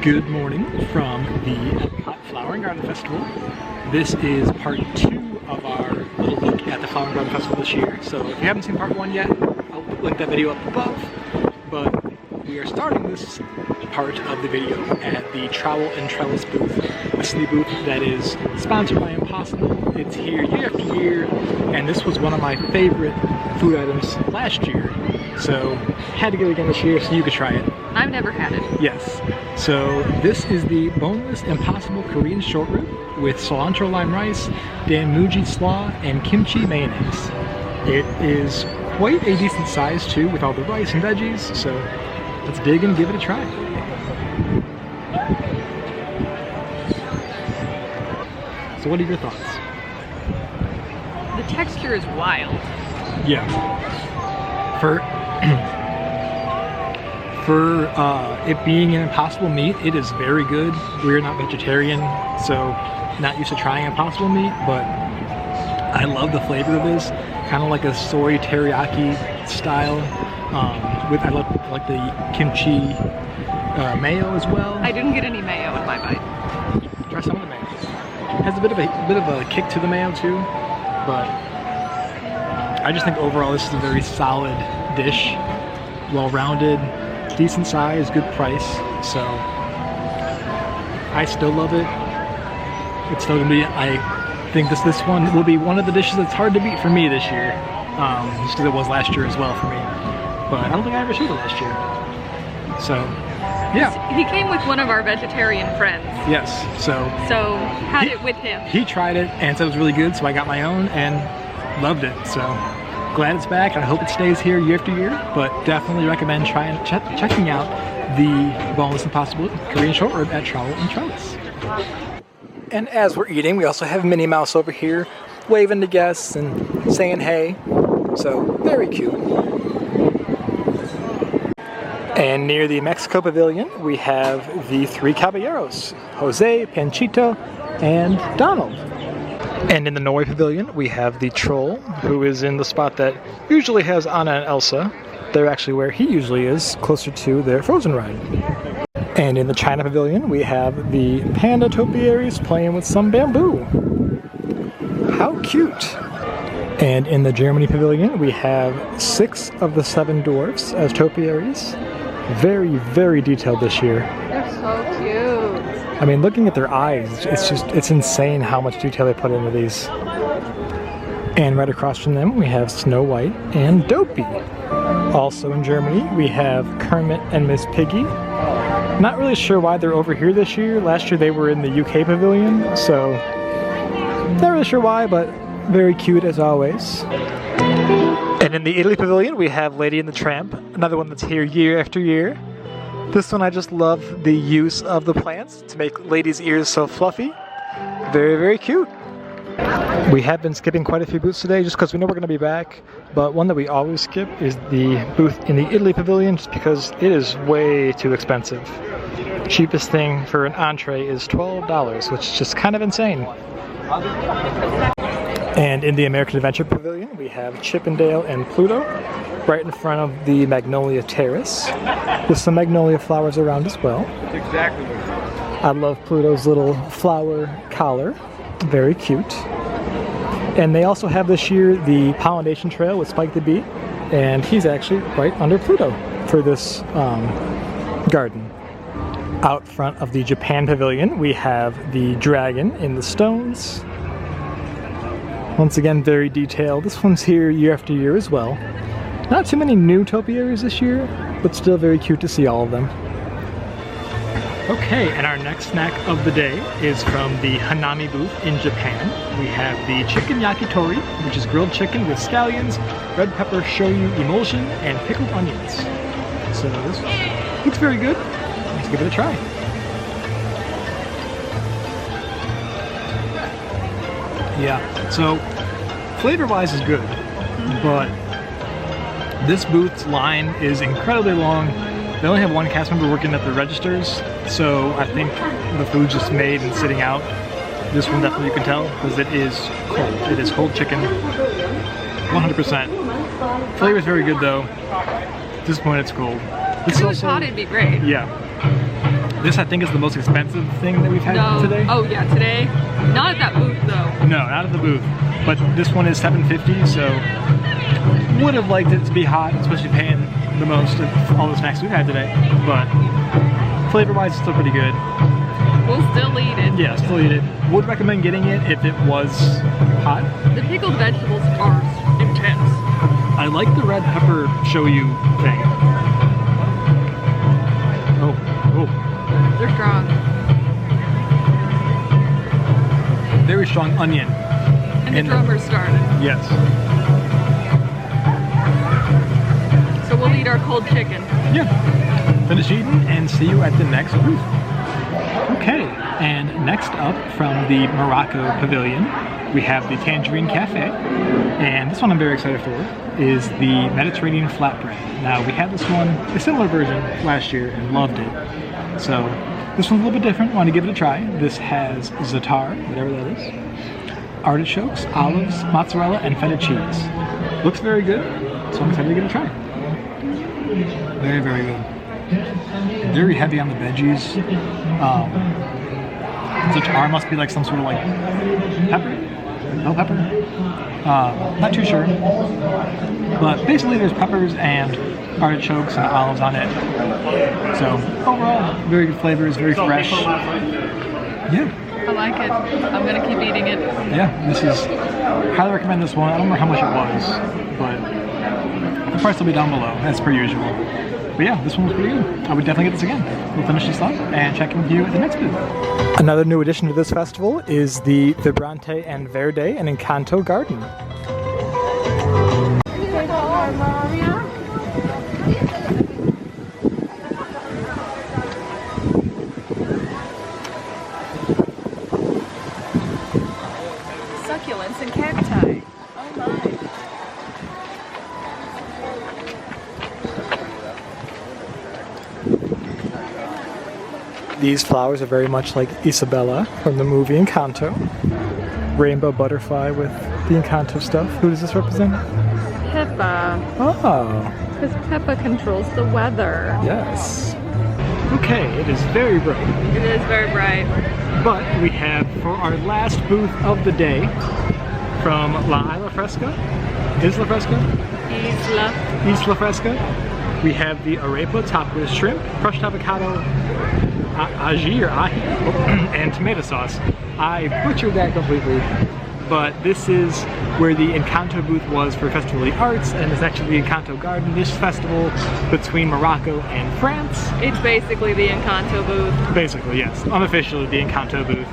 Good morning from the Epcot Flower Garden Festival. This is part 2 of our little look at the Flower Garden Festival this year. So if you haven't seen part 1 yet, I'll link that video up above. But we are starting this part of the video at the Trowel and Trellis booth, a sleeve booth that is sponsored by Impossible. It's here year after year, and this was one of my favorite food items last year. So had to get it again this year so you could try it. I've never had it. Yes. So this is the boneless Impossible Korean short rib with cilantro lime rice, danmuji slaw, and kimchi mayonnaise. It is quite a decent size too with all the rice and veggies, so let's dig in and give it a try. So what are your thoughts? The texture is wild. Yeah. For it being an Impossible meat, it is very good. We're not vegetarian, so not used to trying Impossible meat, but I love the flavor of this. Kind of like a soy teriyaki style. I like the kimchi mayo as well. I didn't get any mayo in my bite. Try some of the mayo. It has a bit of a kick to the mayo too, but I just think overall this is a very solid dish, well-rounded, decent size, good price. So I still love it. It's still gonna be. I think this one will be one of the dishes that's hard to beat for me this year, just because it was last year as well for me. But I don't think I ever showed it last year. So yeah. He came with one of our vegetarian friends. Yes. So had it with him. He tried it and said it was really good, so I got my own and loved it. So glad it's back, and I hope it stays here year after year, but definitely recommend checking out the boneless Impossible Korean short rib at Trowel and Trellis. And as we're eating, we also have Minnie Mouse over here waving to guests and saying hey, so very cute. And near the Mexico Pavilion, we have the three caballeros, Jose, Panchito, and Donald. And in the Norway Pavilion, we have the troll, who is in the spot that usually has Anna and Elsa. They're actually where he usually is, closer to their Frozen ride. And in the China Pavilion, we have the panda topiaries playing with some bamboo. How cute! And in the Germany Pavilion, we have 6 of the 7 dwarfs as topiaries. Very, very detailed this year. They're so cute. I mean, looking at their eyes, it's insane how much detail they put into these. And right across from them, we have Snow White and Dopey. Also in Germany, we have Kermit and Miss Piggy. Not really sure why they're over here this year. Last year they were in the UK Pavilion, so not really sure why, but very cute as always. And in the Italy Pavilion, we have Lady and the Tramp, another one that's here year after year. This one I just love the use of the plants to make Lady's ears so fluffy. Very, very cute. We have been skipping quite a few booths today just because we know we're going to be back, but one that we always skip is the booth in the Italy Pavilion just because it is way too expensive. Cheapest thing for an entree is $12, which is just kind of insane. And in the American Adventure Pavilion, we have Chip and Dale and Pluto right in front of the Magnolia Terrace with some magnolia flowers around as well. Exactly. I love Pluto's little flower collar. Very cute. And they also have this year the pollination trail with Spike the Bee, and he's actually right under Pluto for this garden. Out front of the Japan Pavilion, we have the dragon in the stones. Once again, very detailed. This one's here year after year as well. Not too many new topiaries this year, but still very cute to see all of them. Okay, and our next snack of the day is from the Hanami booth in Japan. We have the chicken yakitori, which is grilled chicken with scallions, red pepper shoyu emulsion, and pickled onions. So this looks very good. Let's give it a try. Yeah, so flavor-wise is good, but this booth's line is incredibly long. They only have one cast member working at the registers, so I think the food's just made and sitting out. This one definitely you can tell, because it is cold. It is cold chicken, 100%. Flavor's very good though. At this point it's cold. If it was hot, it'd be great. Yeah. This, I think, is the most expensive thing that we've had today. Oh yeah, today. Not at that booth though. No, not at the booth. But this one is $7.50, so would have liked it to be hot, especially paying the most of all the snacks we've had today. But flavor-wise, it's still pretty good. We'll still eat it. Yeah, still eat it. Would recommend getting it if it was hot. The pickled vegetables are intense. I like the red pepper shoyu thing. Oh. They're strong. Very strong onion. And the drummer started. Yes. So we'll eat our cold chicken. Yeah. Finish eating and see you at the next booth. Okay, and next up from the Morocco Pavilion, we have the Tangerine Cafe. And this one I'm very excited for is the Mediterranean flatbread. Now, we had this one, a similar version last year and loved it. So this one's a little bit different. Want to give it a try. This has za'atar, whatever that is, artichokes, olives, mozzarella, and feta cheese. Looks very good, so I'm excited to give it a try. Very, very good. Very heavy on the veggies. Za'atar must be like some sort of like pepper? Bell pepper? Not too sure. But basically there's peppers and artichokes and olives on it. So overall, very good flavors, very fresh. Yeah. I like it. I'm gonna keep eating it. Yeah, this is, highly recommend this one. I don't remember how much it was, but the price will be down below, as per usual. But yeah, this one was pretty good. I would definitely get this again. We'll finish this up and check in with you at the next booth. Another new addition to this festival is the Vibrante and Verde and Encanto Garden. Succulents and cacti. Oh my. These flowers are very much like Isabella from the movie Encanto. Rainbow butterfly with the Encanto stuff. Who does this represent? Peppa. Oh. Because Peppa controls the weather. Yes. Okay, it is very bright. It is very bright. But we have, for our last booth of the day, from Isla Fresca, Isla Fresca, we have the arepa topped with shrimp, crushed avocado, ají or ahi, and tomato sauce. I butchered that completely, but this is where the Encanto booth was for Festival of the Arts, and it's actually the Encanto Garden, this festival between Morocco and France. It's basically the Encanto booth. Basically, yes. Unofficially the Encanto booth.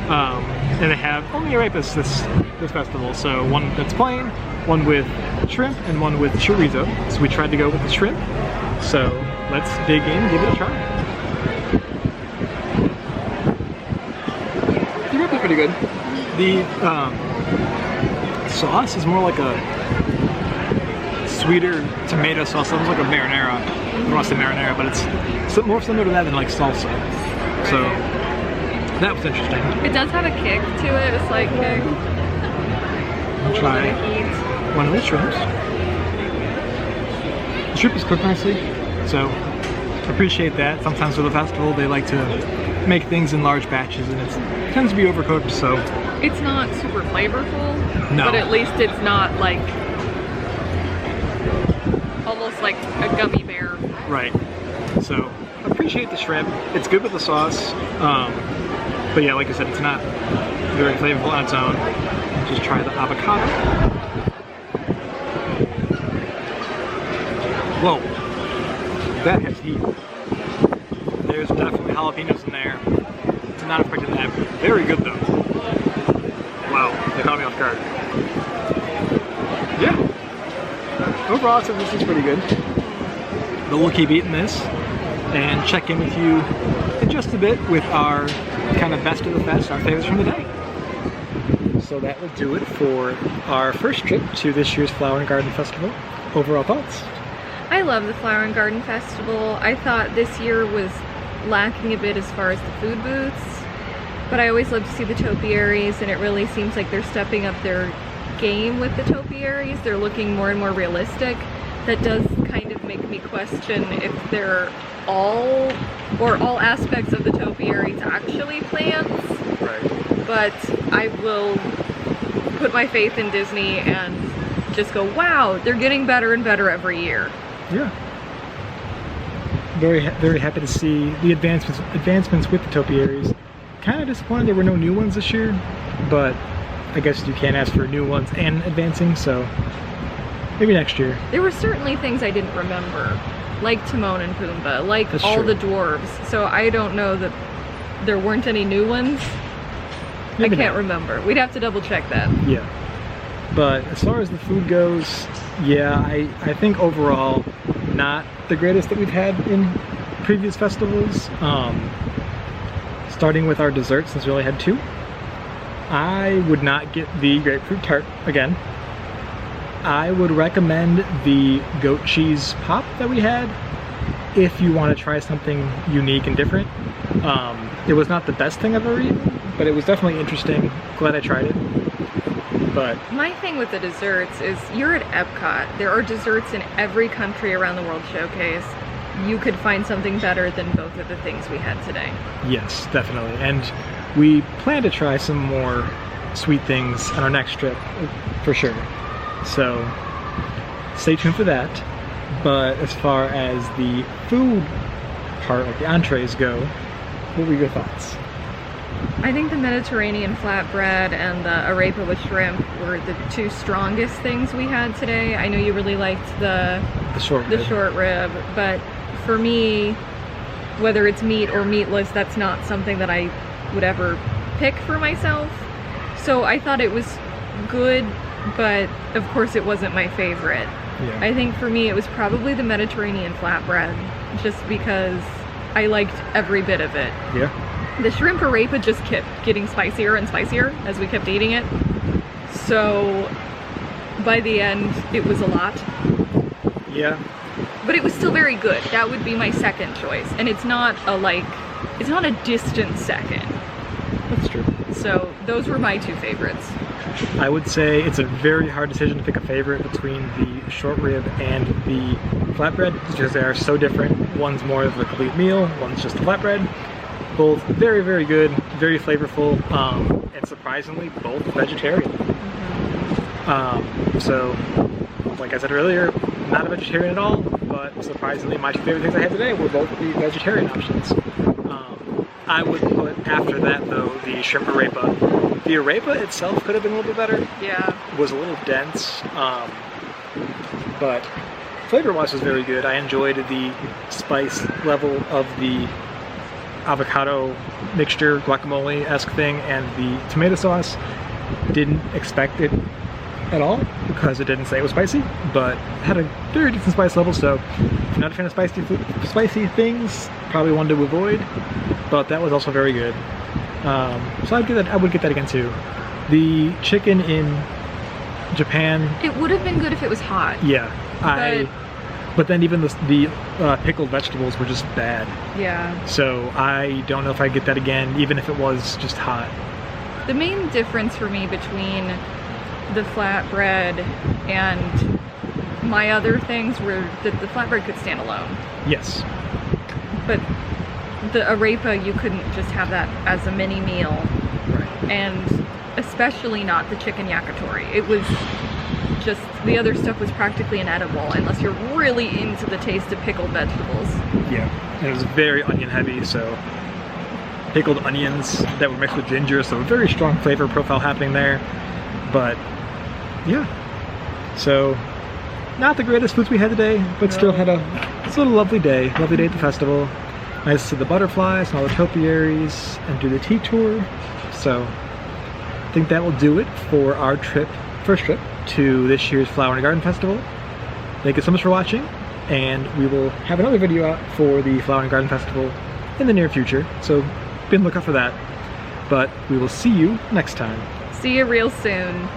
And they have only arepas this festival, so one that's plain, one with shrimp, and one with chorizo. So we tried to go with the shrimp. So let's dig in and give it a try. The arepa's pretty good. The sauce is more like a sweeter tomato sauce, almost like a marinara. I don't want to say marinara, but it's more similar to that than like salsa. So that was interesting. It does have a kick to it. It's like I'll try one of the shrimps. The shrimp is cooked nicely, so appreciate that. Sometimes for the festival they like to make things in large batches and it tends to be overcooked, so it's not super flavorful, no. But at least it's not like almost like a gummy bear. Right. So appreciate the shrimp. It's good with the sauce. But yeah, like I said, it's not very flavorful on its own. Just try the avocado. Whoa, that has heat. There's definitely jalapenos in there. Not expecting that. Very good though. Wow, they caught me off guard. Yeah. Overall, so this is pretty good. But we'll keep eating this and check in with you in just a bit with our kind of best of the fest, our favorites from the day. So that will do it for our first trip to this year's Flower and Garden Festival. Overall thoughts? I love the Flower and Garden Festival. I thought this year was lacking a bit as far as the food booths, but I always love to see the topiaries, and it really seems like they're stepping up their game with the topiaries. They're looking more and more realistic. That does kind of make me question if they're all or all aspects of the topiaries actually plants. Right. But I will put my faith in Disney and just go, wow, they're getting better and better every year. Yeah. Very happy to see the advancements with the topiaries. Kind of disappointed there were no new ones this year, but I guess you can't ask for new ones and advancing, so maybe next year. There were certainly things I didn't remember, like Timon and Pumbaa, like That's all true. the dwarves. So I don't know that there weren't any new ones. Maybe I can't not. remember. We'd have to double check that. Yeah. But as far as the food goes, yeah, I think overall not the greatest that we've had in previous festivals. Starting with our desserts, since we only had 2. I would not get the grapefruit tart again. I would recommend the goat cheese pop that we had if you want to try something unique and different. It was not the best thing I've ever eaten, but it was definitely interesting. Glad I tried it. But My thing with the desserts is you're at Epcot. There are desserts in every country around the World Showcase. You could find something better than both of the things we had today. yes, definitely. And we plan to try some more sweet things on our next trip, for sure. So stay tuned for that. But as far as the food part, like the entrees go, what were your thoughts? I think the Mediterranean flatbread and the arepa with shrimp were the 2 strongest things we had today. I know you really liked the short rib, but for me, whether it's meat or meatless, that's not something that I would ever pick for myself. So I thought it was good, but of course it wasn't my favorite. Yeah. I think for me it was probably the Mediterranean flatbread, just because I liked every bit of it. Yeah. The shrimp arepa just kept getting spicier and spicier as we kept eating it. So by the end, it was a lot. Yeah. But it was still very good. That would be my second choice. And it's not a distant second. That's true. So those were my 2 favorites. I would say it's a very hard decision to pick a favorite between the short rib and the flatbread, because they are so different. One's more of a complete meal, one's just a flatbread. Both very, very good, very flavorful, and surprisingly both vegetarian. So, like I said earlier, not a vegetarian at all, but surprisingly my 2 favorite things I had today were both the vegetarian options. I would put after that though the shrimp arepa. The arepa itself could have been a little bit better. Yeah. It was a little dense, but flavor-wise was very good. I enjoyed the spice level of the avocado mixture, guacamole-esque thing, and the tomato sauce. Didn't expect it at all because it didn't say it was spicy, but had a very decent spice level. So if you're not a fan of spicy things, probably one to avoid. But that was also very good. So I would get that again too. The chicken in Japan. It would have been good if it was hot. Yeah, but then even the pickled vegetables were just bad. Yeah. So I don't know if I'd get that again, even if it was just hot. The main difference for me between the flatbread and my other things were that the flatbread could stand alone. Yes. But the arepa, you couldn't just have that as a mini meal. Right. And especially not the chicken yakitori. It was just, the other stuff was practically inedible unless you're really into the taste of pickled vegetables. Yeah, and it was very onion heavy, so pickled onions that were mixed with ginger, so a very strong flavor profile happening there. But yeah, so not the greatest foods we had today, but still had a lovely day at the festival. Nice to see the butterflies and all the topiaries and do the tea tour. So I think that will do it for our first trip to this year's Flower Garden Festival. Thank you so much for watching, and we will have another video out for the Flower Garden Festival in the near future, so be on the lookout for that. But we will see you next time. See you real soon.